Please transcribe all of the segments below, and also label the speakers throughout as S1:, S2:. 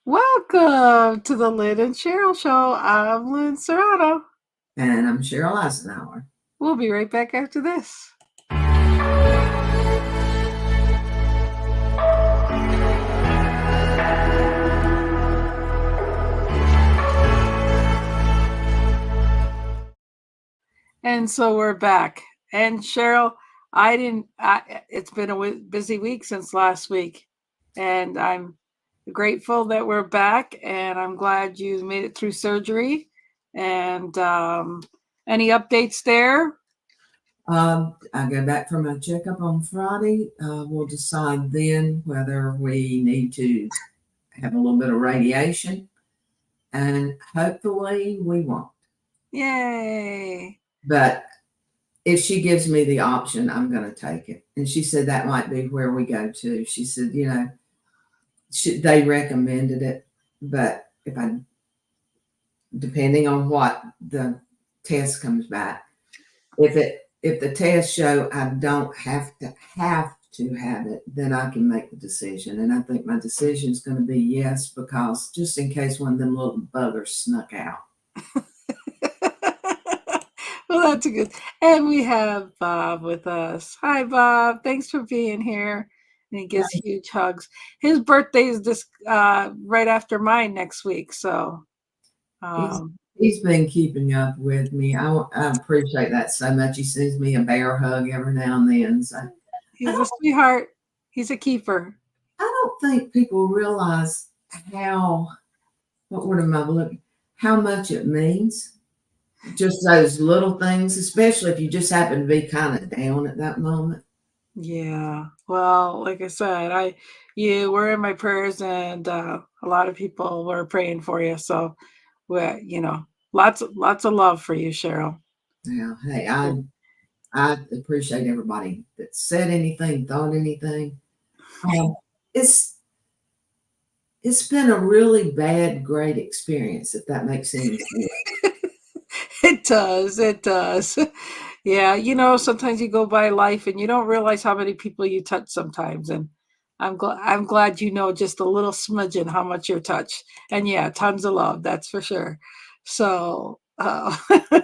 S1: Welcome to the Lynn and Sheryl Show. I'm Lynn Sheryl.
S2: And I'm Cheryl Eisenhower.
S1: We'll be right back after this. And so we're back. And Cheryl, it's been a busy week since last week. And I'm grateful that we're back. And I'm glad you made it through surgery. And any updates there?
S2: I go back for my checkup on Friday. We'll decide then whether we need to have a little bit of radiation, and hopefully we won't.
S1: Yay.
S2: But if she gives me the option, I'm going to take it. And she said that might be where we go to. She said, they recommended it, but depending on what the test comes back, if the tests show I don't have to have it, then I can make the decision. And I think my decision is going to be yes, because just in case one of them little buggers snuck out.
S1: Well, that's good. And we have Bob with us. Hi, Bob. Thanks for being here. And he gives huge hugs. His birthday is this right after mine next week. So
S2: he's been keeping up with me. I appreciate that so much. He sends me a bear hug every now and then. So
S1: he's a sweetheart. He's a keeper.
S2: I don't think people realize how much it means. Just those little things, especially if you just happen to be kind of down at that moment.
S1: Yeah. Well, like I said, you were in my prayers, and a lot of people were praying for you. So lots of love for you, Cheryl.
S2: Yeah. Hey, I appreciate everybody that said anything, thought anything. It's been a really bad, great experience, if that makes any sense.
S1: It does. It does. Yeah. Sometimes you go by life and you don't realize how many people you touch sometimes. And I'm glad just a little smidgen how much you're touched. And yeah, tons of love. That's for sure. So,
S2: actually,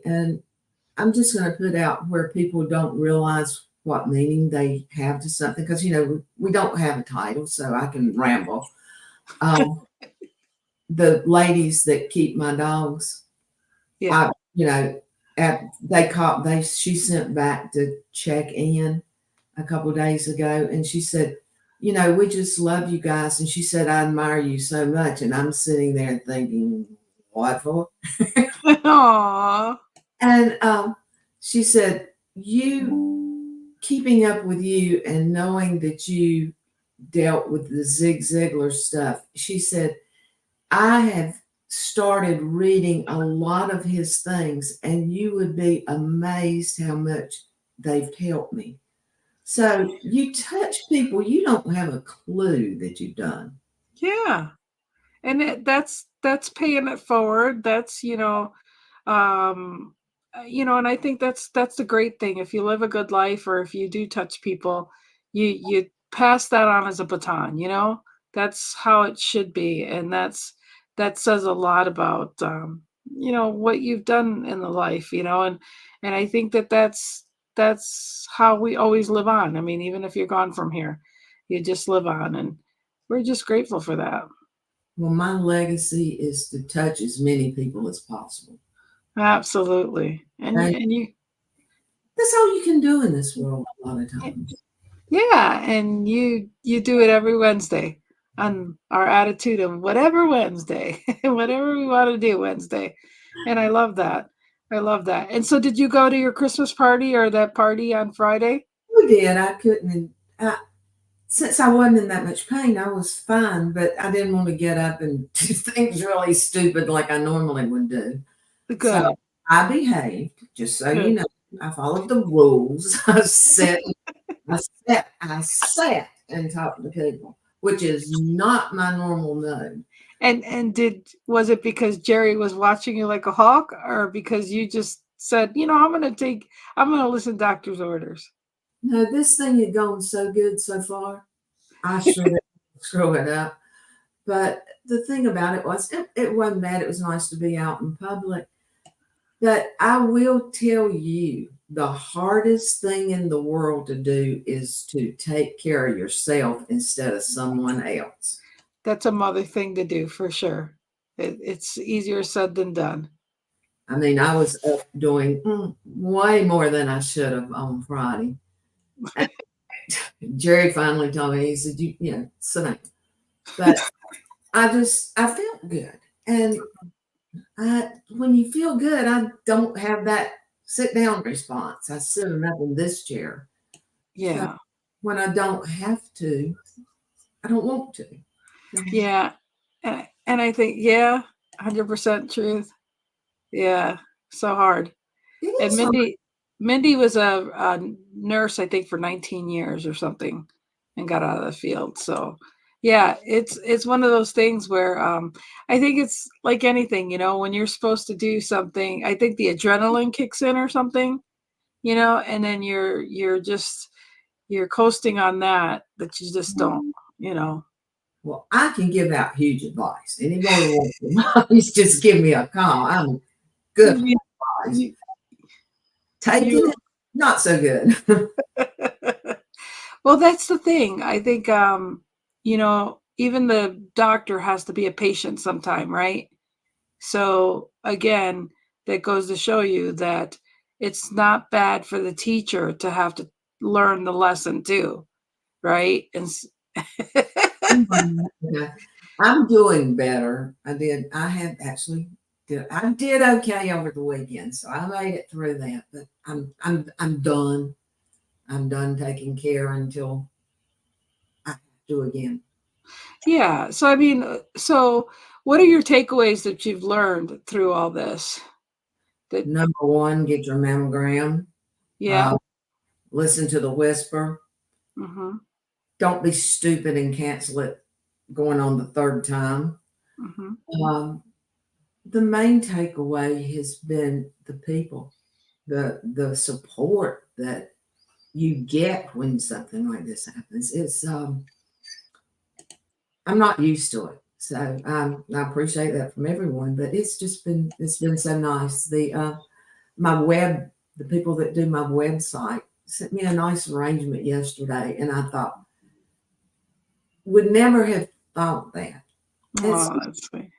S2: and I'm just going to put out where people don't realize what meaning they have to something, because we don't have a title, so I can ramble. The ladies that keep my dogs,
S1: yeah,
S2: she sent back to check in a couple of days ago, and she said, we just love you guys, and she said, I admire you so much. And I'm sitting there thinking, what for?
S1: Aww.
S2: And she said, keeping up with you and knowing that you dealt with the Zig Ziglar stuff, she said, I have started reading a lot of his things, and you would be amazed how much they've helped me. So you touch people, you don't have a clue that you've done.
S1: Yeah. And that's paying it forward. That's, and I think that's the great thing. If you live a good life, or if you do touch people, you pass that on as a baton. That's how it should be. And that says a lot about what you've done in the life, and I think that's how we always live on. I mean, even if you're gone from here, you just live on, and we're just grateful for that.
S2: Well, my legacy is to touch as many people as possible.
S1: Absolutely. And you
S2: that's all you can do in this world a lot of times.
S1: Yeah, and you do it every Wednesday on our attitude of whatever Wednesday, whatever we want to do Wednesday. And I love that. I love that. And so did you go to your Christmas party or that party on Friday?
S2: We did. I couldn't. Since I wasn't in that much pain, I was fine, but I didn't want to get up and do things really stupid like I normally would do.
S1: Good.
S2: So I behaved, just so you know. I followed the rules. I sat and talked to people, which is not my normal mode.
S1: And was it because Jerry was watching you like a hawk, or because you just said, I'm going to listen to doctor's orders?
S2: No, this thing had gone so good so far. I sure didn't screw it up. But the thing about it was, it wasn't bad. It was nice to be out in public. But I will tell you, the hardest thing in the world to do is to take care of yourself instead of someone else.
S1: That's a mother thing to do for sure. It's easier said than done.
S2: I mean, I was up doing way more than I should have on Friday. And Jerry finally told me, he said, sit down. But I felt good. And when you feel good, I don't have that sit down response. I sit up in this chair. So
S1: Yeah.
S2: when I don't have to, I don't want to.
S1: Yeah. And I think, yeah, 100% truth. Yeah. So hard.
S2: It
S1: And
S2: is hard.
S1: Mindy was a nurse, I think, for 19 years or something, and got out of the field. So, yeah, it's one of those things where I think it's like anything, when you're supposed to do something, I think the adrenaline kicks in or something, and then you're coasting on that you just don't, you know.
S2: Well, I can give out huge advice. Anybody wants advice, just give me a call. I'm good
S1: You,
S2: for advice.
S1: you,
S2: Take
S1: you
S2: it, not so good.
S1: Well, that's the thing. I think, even the doctor has to be a patient sometime, right? So again, that goes to show you that it's not bad for the teacher to have to learn the lesson too, right?
S2: Yeah. I'm doing better. I have actually I did okay over the weekend, so I made it through that. But I'm done. I'm done taking care until I have to again.
S1: Yeah. So I mean, so what are your takeaways that you've learned through all this? That
S2: Number one, get your mammogram.
S1: Yeah.
S2: Uh, listen to the whisper.
S1: Mhm.
S2: Don't be stupid and cancel it going on the third time.
S1: Mhm.
S2: Um, the main takeaway has been the people, the support that you get when something like this happens. I'm not used to it, so I appreciate that from everyone. But it's been so nice. The people that do my website sent me a nice arrangement yesterday, and I thought would never have thought that. It's
S1: Oh, that's sweet.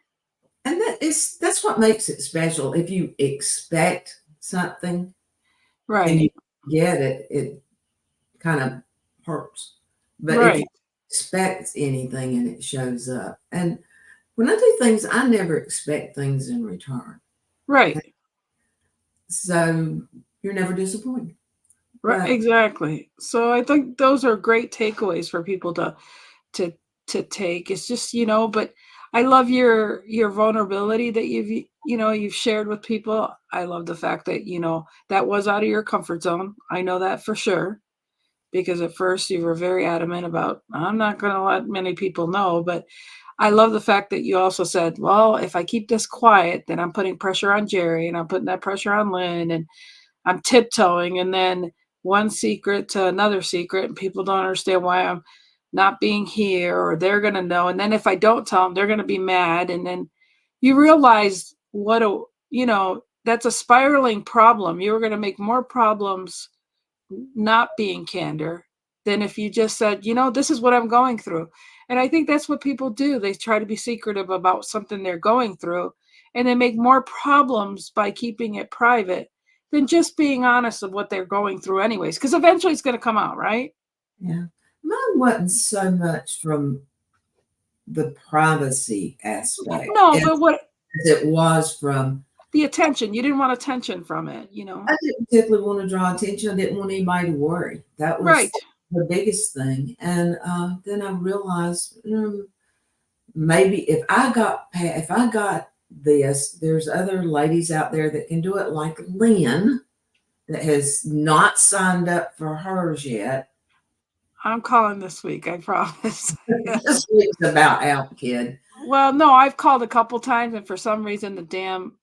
S2: and that's what makes it special. If you expect something and you
S1: Right.
S2: get it, it kind of hurts. But if you
S1: Right.
S2: expect anything and it shows up, and when I do things, I never expect things in return,
S1: Right.
S2: so you're never disappointed.
S1: Right,
S2: But
S1: exactly. So I think those are great takeaways for people to to take. It's just, but I love your vulnerability that you've shared with people. I love the fact that, that was out of your comfort zone. I know that for sure because at first you were very adamant about I'm not going to let many people know, but I love the fact that you also said, well, if I keep this quiet, then I'm putting pressure on Jerry and I'm putting that pressure on Lynn and I'm tiptoeing and then one secret to another secret and people don't understand why I'm not being here or they're going to know. And then if I don't tell them, they're going to be mad. And then you realize that's a spiraling problem. You're going to make more problems not being candor than if you just said, this is what I'm going through. And I think that's what people do. They try to be secretive about something they're going through and they make more problems by keeping it private than just being honest of what they're going through anyways, because eventually it's going to come out, right?
S2: yeah, mine wasn't so much from the privacy aspect
S1: No,
S2: as
S1: but what
S2: it was from
S1: the attention, you didn't want attention from it.
S2: I didn't particularly want to draw attention. I didn't want anybody to worry. That was
S1: Right.
S2: the biggest thing. And then I realized maybe if I got this, there's other ladies out there that can do it, like Lynn, that has not signed up for hers yet.
S1: I'm calling this week, I promise.
S2: This week's about out, kid.
S1: Well, no, I've called a couple times, and for some reason, the damn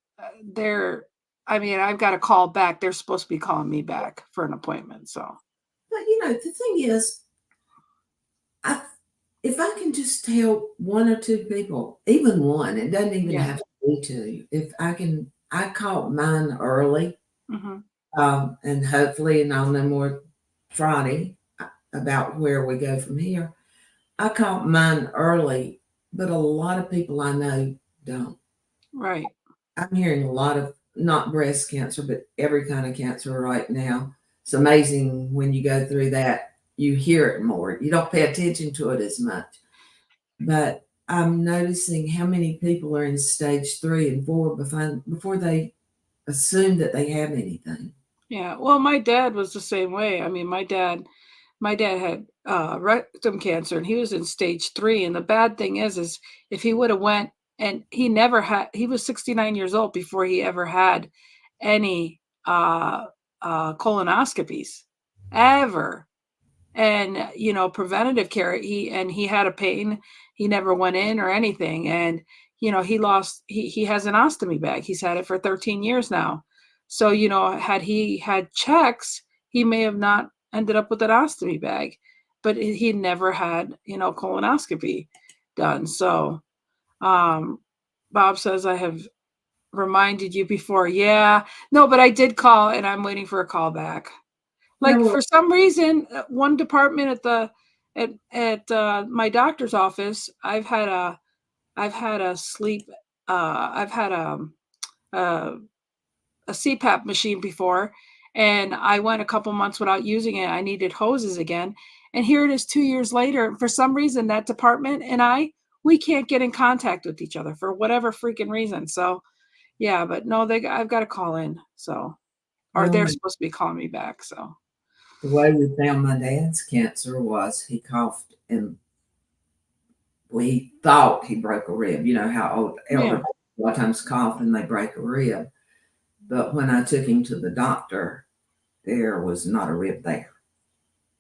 S1: they're. I mean, I've got to call back. They're supposed to be calling me back for an appointment. So
S2: But the thing is, I if I can just tell one or two people, even one, it doesn't even
S1: Yeah.
S2: have to be two. If I can, I caught mine early,
S1: Hmm.
S2: and hopefully, and I'll know more Friday about where we go from here. I caught mine early, but a lot of people I know don't.
S1: Right.
S2: I'm hearing a lot of not breast cancer, but every kind of cancer right now. It's amazing when you go through that, you hear it more. You don't pay attention to it as much. But I'm noticing how many people are in stage 3 and 4 before they assume that they have anything.
S1: Yeah. Well, my dad was the same way. I mean, my dad had rectum cancer, and he was in stage 3. And the bad thing is if he would have went, and he never had, he was 69 years old before he ever had any colonoscopies ever. And preventative care, he had a pain, he never went in or anything. And he has an ostomy bag, he's had it for 13 years now. So had he had checks, he may have not ended up with an ostomy bag, but he never had colonoscopy done. So um Bob says I have reminded you before. Yeah, no, but I did call, and I'm waiting for a call back. Like,
S2: No,
S1: for some reason, one department at my doctor's office, I've had a sleep, I've had a a CPAP machine before, and I went a couple months without using it. I needed hoses again, and here it is 2 years later. For some reason, that department and we can't get in contact with each other for whatever freaking reason. So, yeah, but no, I've got to call in. So, or they're
S2: well,
S1: supposed to be calling me back. So,
S2: the way we found my dad's cancer was he coughed and we thought he broke a rib. You know how old elder
S1: yeah.
S2: people a lot of times cough and they break a rib. But when I took him to the doctor, there was not a rib there.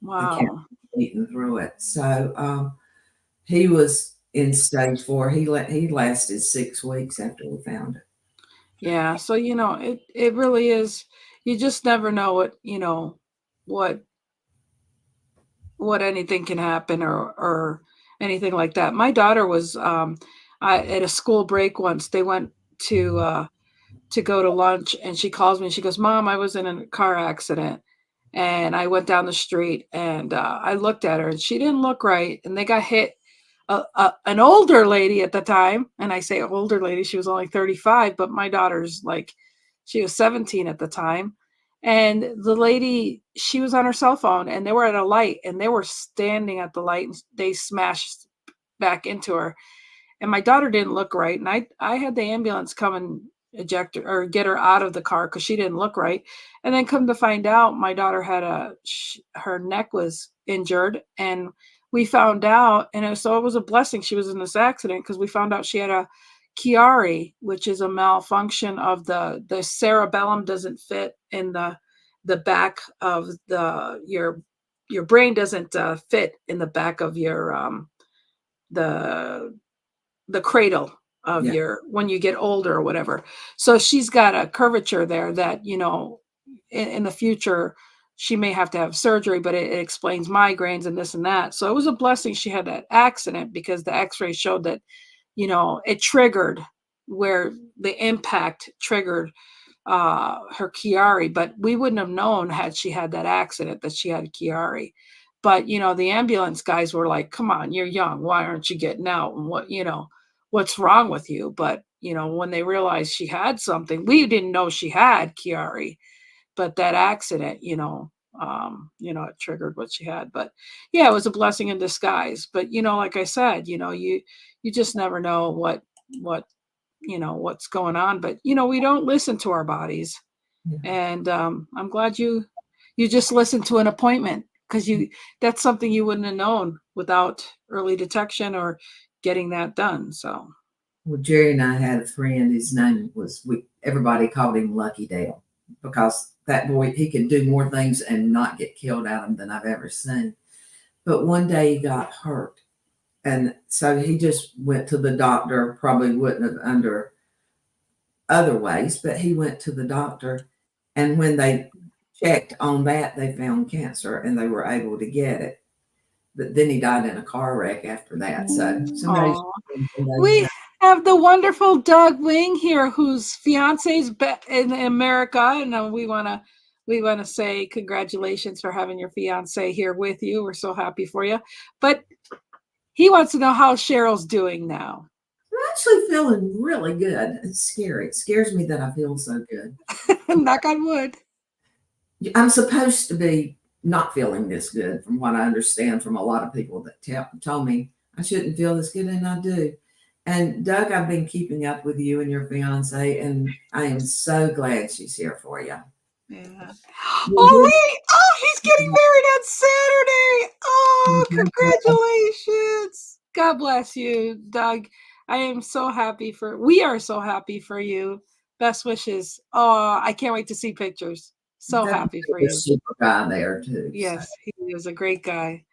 S2: The cancer
S1: Wow.
S2: was eating through it. So he was in stage 4. He lasted 6 weeks after we found it.
S1: Yeah. So, it really is, you just never know what what anything can happen, or anything like that. My daughter was at a school break once. They went to uh to go to lunch, and she calls me and she goes, "Mom, I was in a car accident." And I went down the street, and I looked at her, and she didn't look right, and they got hit, an older lady at the time. And I say older lady, she was only 35, but my daughter's like, she was 17 at the time. And the lady, she was on her cell phone, and they were at a light, and they were standing at the light, and they smashed back into her. And my daughter didn't look right, and I had the ambulance come and eject her or get her out of the car because she didn't look right. And then come to find out, my daughter had her neck was injured, and we found out, and it was a blessing she was in this accident, because we found out she had a Chiari, which is a malfunction of the cerebellum, doesn't fit in the back of your brain, doesn't fit in the back of your the the cradle of
S2: Yeah.
S1: your, when you get older or whatever. So she's got a curvature there that, in the future, she may have to have surgery, but it explains migraines and this and that. So it was a blessing she had that accident, because the x-ray showed that, it triggered, where the impact triggered her Chiari. But we wouldn't have known, had she had that accident, that she had a Chiari. But the ambulance guys were like, "Come on, you're young. Why aren't you getting out? And what's wrong with you?" But when they realized she had something, we didn't know she had Chiari, but that accident, it triggered what she had. But yeah, it was a blessing in disguise. But like I said, you just never know what what's going on. But we don't listen to our bodies.
S2: Yeah.
S1: And I'm glad you just listened to an appointment, because that's something you wouldn't have known without early detection or getting that done. So
S2: Well, Jerry and I had a friend. His name was everybody called him Lucky Dale because that boy he could do more things and not get killed out of them than I've ever seen. But one day he got hurt, and so he just went to the doctor. Probably wouldn't have under other ways, but he went to the doctor, and when they checked on that, they found cancer, and they were able to get it. but then he died in a car wreck after that. So somebody
S1: Oh,
S2: should
S1: we have the wonderful Doug Wing here, whose fiance's in America, and we want to say congratulations for having your fiance here with you. We're so happy for you. But he wants to know how Cheryl's doing now.
S2: I'm actually feeling really good. It's scary. It scares me that I feel so good.
S1: Knock on wood.
S2: I'm supposed to be not feeling this good, from what I understand from a lot of people that told me I shouldn't feel this good, and I do. And Doug, I've been keeping up with you and your fiance, and I am so glad she's here for you.
S1: Yeah.
S2: You're
S1: Oh
S2: good.
S1: wait! Oh, he's getting married on Saturday. Oh, congratulations! God bless you, Doug. I am so happy for. We are so happy for you. Best wishes. Oh, I can't wait to see pictures. So
S2: That's
S1: happy for
S2: a
S1: you.
S2: super guy there too. So
S1: Yes, he is a great guy.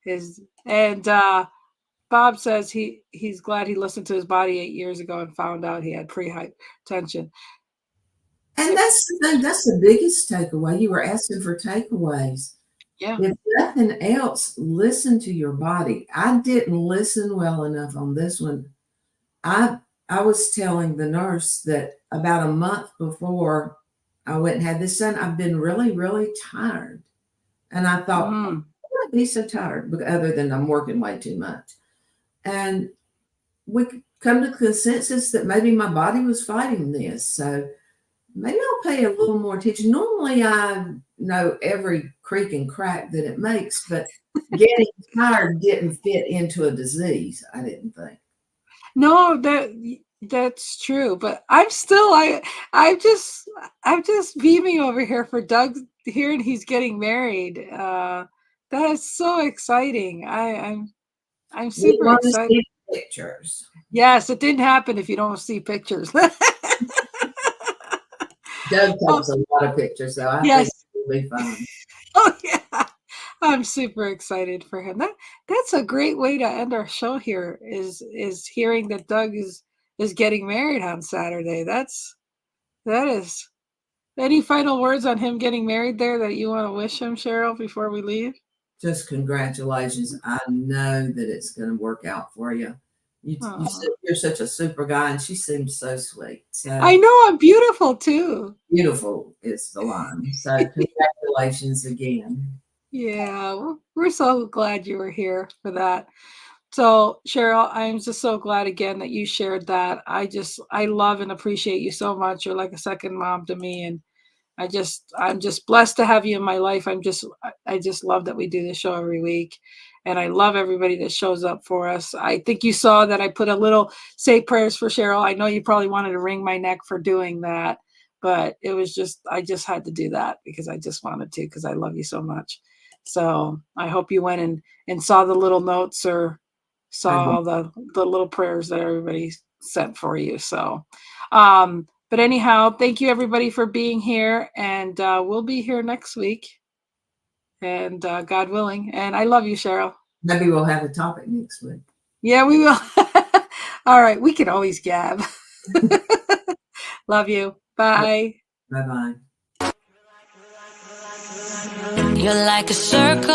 S1: His and Bob says he's glad he listened to his body 8 years ago and found out he had pre-hypertension.
S2: and that's the thing, that's the biggest takeaway. You were asking for takeaways.
S1: Yeah.
S2: If nothing else, listen to your body. I didn't listen well enough on this one. I I was telling the nurse that about a month before I went and had this done, I've been really, really tired. And I thought,
S1: Mm.
S2: why would I be so tired? Other than I'm working way too much. And we come to the consensus that maybe my body was fighting this. So maybe I'll pay a little more attention. Normally, I know every creak and crack that it makes, but getting tired didn't fit into a disease, I didn't think.
S1: No, that's true. But I'm just beaming over here for Doug hearing he's getting married. That is so exciting. I'm
S2: We
S1: super
S2: want to
S1: excited.
S2: see pictures.
S1: Yes, it didn't happen if you don't see pictures.
S2: Doug
S1: Oh,
S2: takes a lot of pictures, so I think
S1: yes.
S2: it'll be fun.
S1: Oh yeah. I'm super excited for him. That's a great way to end our show here is hearing that Doug is getting married on Saturday. That is any final words on him getting married there that you want to wish him, Sheryl, before we leave?
S2: Just congratulations. I know that it's going to work out for you. You
S1: Aw.
S2: said you're such a super guy, and she seems so sweet.
S1: I
S2: So
S1: know I'm beautiful too.
S2: beautiful is the line. So congratulations again.
S1: Yeah, we're so glad you were here for that. So, Sheryl, I'm just so glad again that you shared that. I love and appreciate you so much. You're like a second mom to me, and I'm just blessed to have you in my life. I just love that we do this show every week. And I love everybody that shows up for us. I think you saw that I put a little say prayers for Sheryl. I know you probably wanted to wring my neck for doing that, but I just had to do that because I just wanted to because I love you so much. So I hope you went and saw the little notes or
S2: I
S1: saw
S2: did.
S1: all the little prayers that everybody sent for you. So but anyhow, thank you everybody for being here, and we'll be here next week, and God willing. And I love you, Sheryl.
S2: Maybe we'll have a topic next week.
S1: Yeah, we will. All right, we can always gab. Love you. Bye.
S2: Bye bye.
S3: You're like a circle